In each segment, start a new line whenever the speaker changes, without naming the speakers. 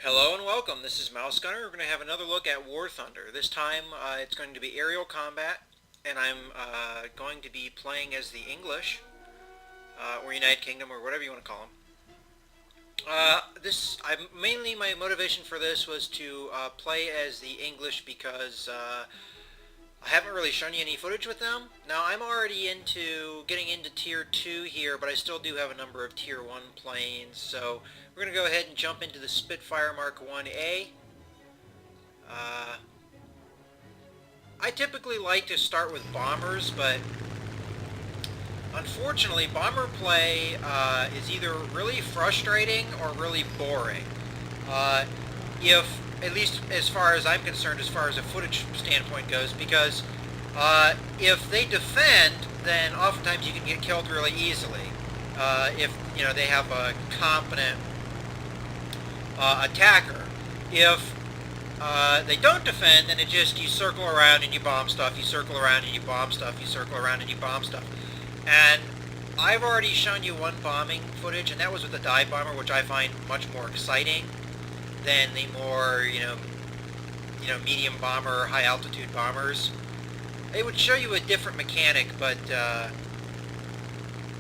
Hello and welcome. This is Mouse Gunner. We're going to have another look at War Thunder. This time it's going to be aerial combat, and I'm going to be playing as the English, or United Kingdom, or whatever you want to call them. Mainly my motivation for this was to play as the English because I haven't really shown you any footage with them. Now I'm already getting into Tier 2 here, but I still do have a number of Tier 1 planes, so we're going to go ahead and jump into the Spitfire Mark 1A. I typically like to start with bombers, but unfortunately bomber play is either really frustrating or really boring. If at least as far as I'm concerned, as far as a footage standpoint goes, because if they defend, then oftentimes you can get killed really easily. If they have a competent attacker. If they don't defend, then you circle around and you bomb stuff, you circle around and you bomb stuff, you circle around and you bomb stuff. And I've already shown you one bombing footage, and that was with the dive bomber, which I find much more exciting than the more, medium bomber, high altitude bombers. It would show you a different mechanic, but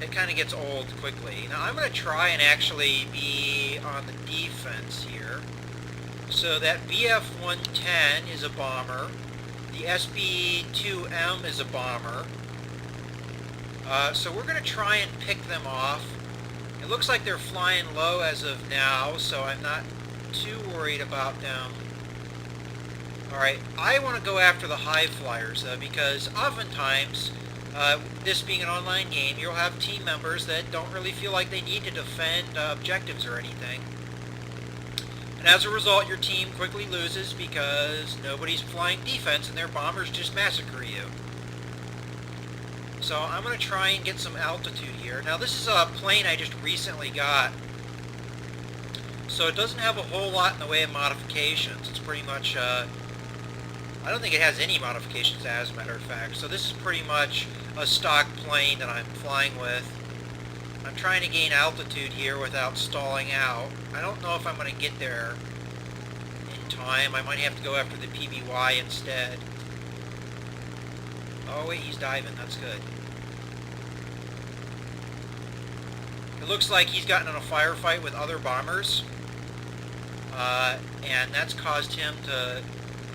it kind of gets old quickly. Now I'm going to try and actually be on the defense here. So that BF-110 is a bomber. The SB-2M is a bomber. So we're going to try and pick them off. It looks like they're flying low as of now, so I'm not too worried about them. Alright, I want to go after the high flyers, though, because oftentimes, this being an online game, you'll have team members that don't really feel like they need to defend objectives or anything. And as a result, your team quickly loses because nobody's flying defense and their bombers just massacre you. So I'm going to try and get some altitude here. Now this is a plane I just recently got, so it doesn't have a whole lot in the way of modifications. It's pretty much, I don't think it has any modifications as a matter of fact. So this is pretty much a stock plane that I'm flying with. I'm trying to gain altitude here without stalling out. I don't know if I'm going to get there in time. I might have to go after the PBY instead. Oh wait, he's diving. That's good. It looks like he's gotten in a firefight with other bombers. And that's caused him to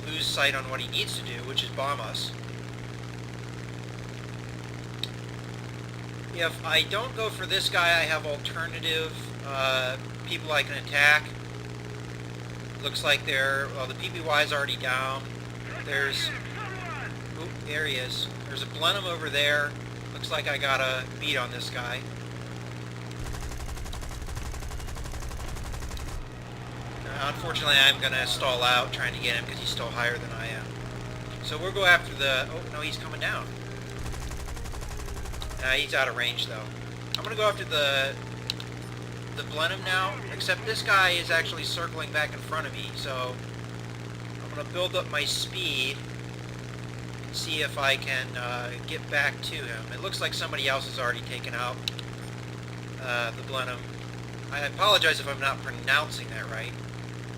lose sight on what he needs to do, which is bomb us. If I don't go for this guy, I have alternative people I can attack. Looks like well, the PBY is already down. There he is. There's a Blenheim over there. Looks like I got a beat on this guy. Unfortunately, I'm going to stall out trying to get him because he's still higher than I am. So we'll go after the... Oh, no, he's coming down. He's out of range, though. I'm going to go after the Blenheim now, except this guy is actually circling back in front of me, so I'm going to build up my speed and see if I can get back to him. It looks like somebody else has already taken out the Blenheim. I apologize if I'm not pronouncing that right.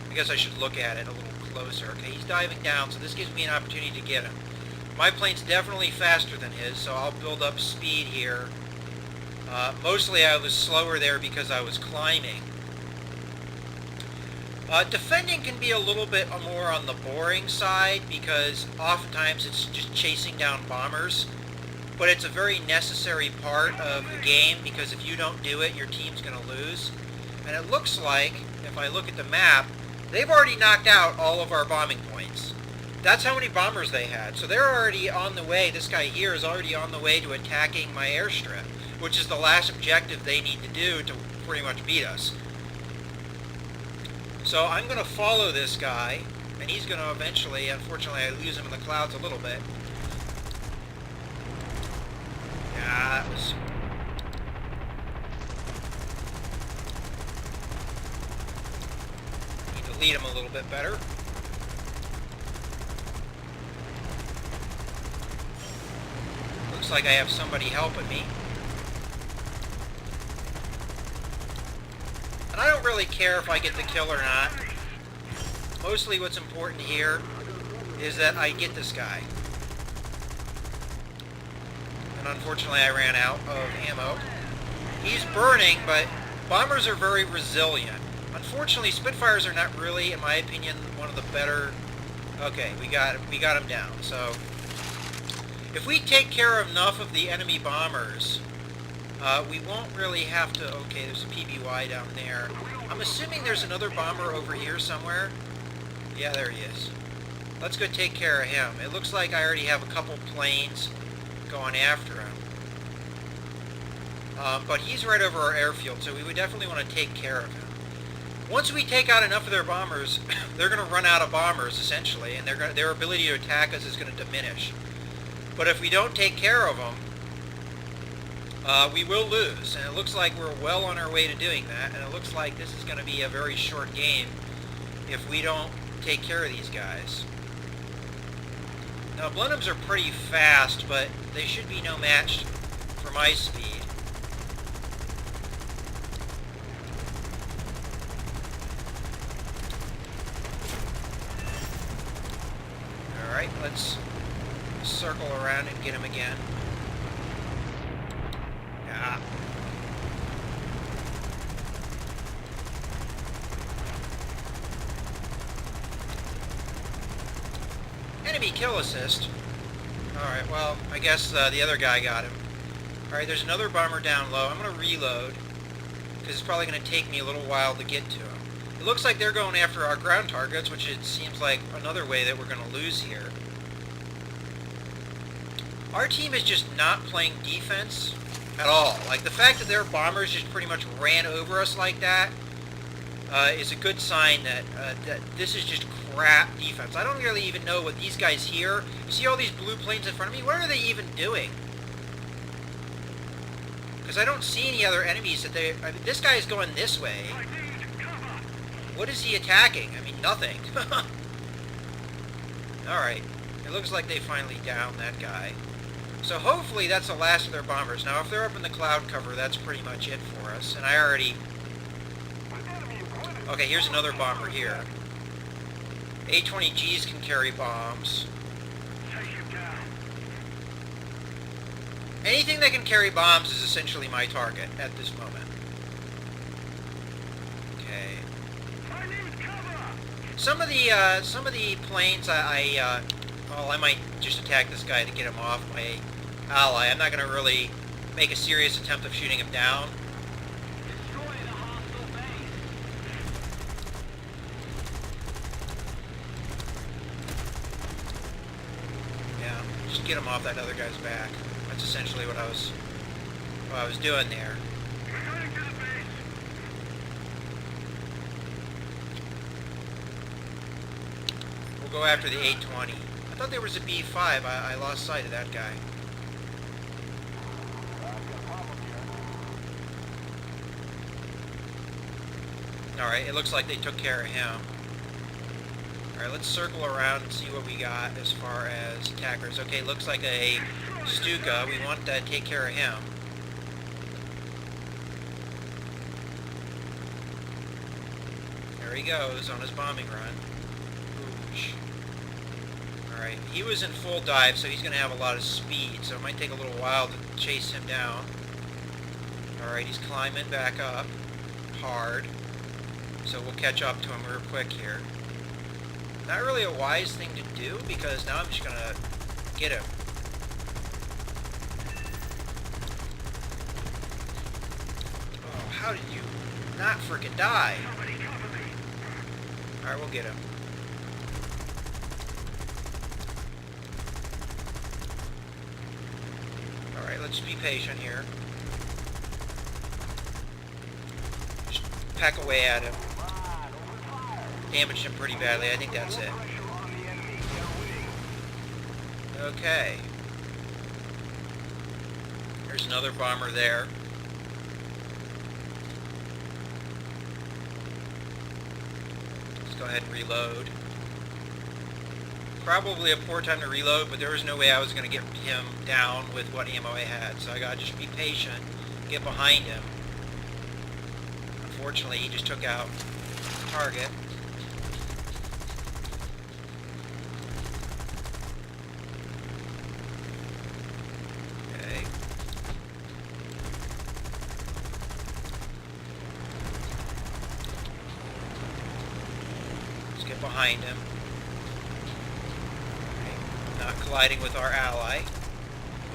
I guess I should look at it a little closer. Okay, he's diving down, so this gives me an opportunity to get him. My plane's definitely faster than his, so I'll build up speed here. Mostly I was slower there because I was climbing. Defending can be a little bit more on the boring side because oftentimes it's just chasing down bombers. But it's a very necessary part of the game because if you don't do it, your team's going to lose. And it looks like, if I look at the map, they've already knocked out all of our bombing points. That's how many bombers they had. So they're already on the way. This guy here is already on the way to attacking my airstrip, which is the last objective they need to do to pretty much beat us. So I'm going to follow this guy, and he's going to eventually, unfortunately I lose him in the clouds a little bit. Yeah, that was... Need to lead him a little bit better. Looks like I have somebody helping me. And I don't really care if I get the kill or not. mostly what's important here is that I get this guy. And unfortunately I ran out of ammo. He's burning, but bombers are very resilient. Unfortunately, Spitfires are not really, in my opinion, one of the better... Okay, we got him down. So, if we take care of enough of the enemy bombers, we won't really have to... Okay, there's a PBY down there. I'm assuming there's another bomber over here somewhere. Yeah, there he is. Let's go take care of him. It looks like I already have a couple planes going after him. But he's right over our airfield, so we would definitely want to take care of him. Once we take out enough of their bombers, they're going to run out of bombers, essentially, and their ability to attack us is going to diminish. But if we don't take care of them, we will lose. And it looks like we're well on our way to doing that, and it looks like this is going to be a very short game if we don't take care of these guys. Now, Blenheims are pretty fast, but they should be no match for my speed. Alright, let's circle around and get him again. Yeah. Enemy kill assist. Alright, well, I guess the other guy got him. Alright, there's another bomber down low. I'm going to reload, because it's probably going to take me a little while to get to him. It looks like they're going after our ground targets, which it seems like another way that we're going to lose here. Our team is just not playing defense at all. Like, the fact that their bombers just pretty much ran over us like that is a good sign that, that this is just crap defense. I don't really even know what these guys here... You see all these blue planes in front of me? What are they even doing? Because I don't see any other enemies that they... I mean, this guy is going this way. What is he attacking? I mean, nothing. Alright. It looks like they finally downed that guy. So hopefully that's the last of their bombers. Now, if they're up in the cloud cover, that's pretty much it for us. And I already... Okay, here's another bomber here. A-20Gs can carry bombs. Anything that can carry bombs is essentially my target at this moment. Okay. Some of the planes, well, I might just attack this guy to get him off my ally. I'm not going to really make a serious attempt of shooting him down. Yeah, just get him off that other guy's back. That's essentially what I was doing there. We'll go after the A-20. I thought there was a B-5. I lost sight of that guy. Alright, it looks like they took care of him. Alright, let's circle around and see what we got as far as attackers. Okay, looks like a Stuka. We want to take care of him. There he goes on his bombing run. Oosh. Alright, he was in full dive, so he's going to have a lot of speed, so it might take a little while to chase him down. Alright, he's climbing back up hard, so we'll catch up to him real quick here. Not really a wise thing to do, because now I'm just going to get him. Oh, how did you not frickin' die? Alright, we'll get him. Alright, let's be patient here. Just peck away at him. Damaged him pretty badly. I think that's it. Okay. There's another bomber there. Let's go ahead and reload. Probably a poor time to reload, but there was no way I was going to get him down with what ammo I had. So I got to just be patient, get behind him. Unfortunately, he just took out the target. Get behind him. Okay. Not colliding with our ally,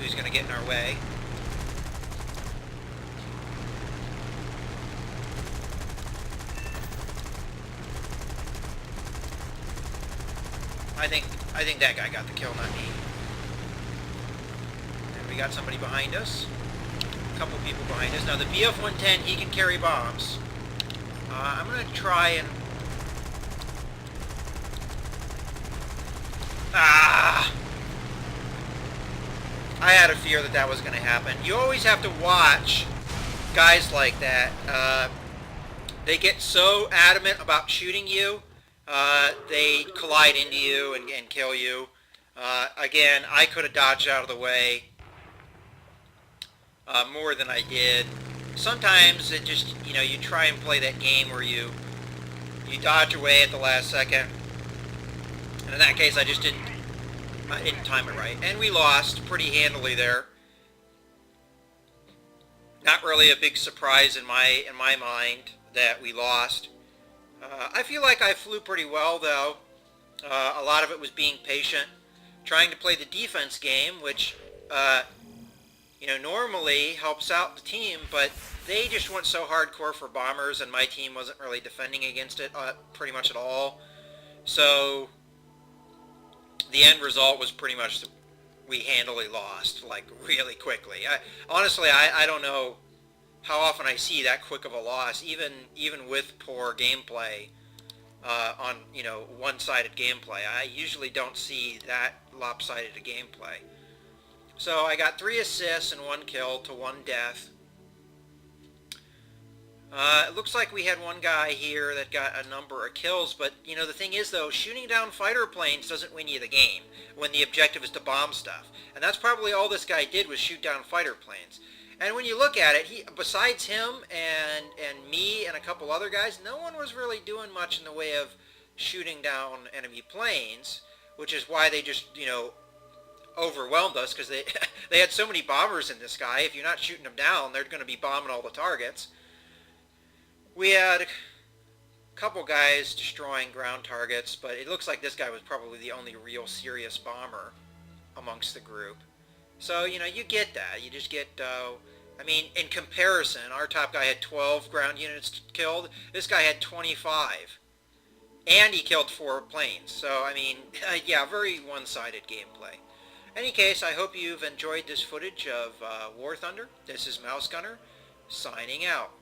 who's going to get in our way. I think that guy got the kill, not me. And we got somebody behind us. A couple people behind us. Now the BF-110, he can carry bombs. I'm going to try and... Ah! I had a fear that that was going to happen. You always have to watch guys like that. They get so adamant about shooting you. They collide into you and kill you. Again, I could have dodged out of the way more than I did. Sometimes it just, you know, you try and play that game where you dodge away at the last second. And in that case, I just didn't time it right. And we lost pretty handily there. Not really a big surprise in my mind that we lost. I feel like I flew pretty well, though. A lot of it was being patient, trying to play the defense game, which, you know, normally helps out the team, but they just went so hardcore for bombers, and my team wasn't really defending against it pretty much at all. So the end result was pretty much we handily lost, like, really quickly. Honestly, I don't know how often I see that quick of a loss, even with poor gameplay, on, you know, one-sided gameplay. I usually don't see that lopsided a gameplay. So I got 3 assists and 1 kill to 1 death. It looks like we had one guy here that got a number of kills, but, you know, the thing is, though, shooting down fighter planes doesn't win you the game when the objective is to bomb stuff. And that's probably all this guy did, was shoot down fighter planes. And when you look at it, besides him and me and a couple other guys, no one was really doing much in the way of shooting down enemy planes, which is why they just, you know, overwhelmed us, because they had so many bombers in the sky. If you're not shooting them down, they're going to be bombing all the targets. We had a couple guys destroying ground targets, but it looks like this guy was probably the only real serious bomber amongst the group. So, you know, you get that. You just get, I mean, in comparison, our top guy had 12 ground units killed. This guy had 25. And he killed 4 planes. So, I mean, yeah, very one-sided gameplay. In any case, I hope you've enjoyed this footage of War Thunder. This is Mouse Gunner, signing out.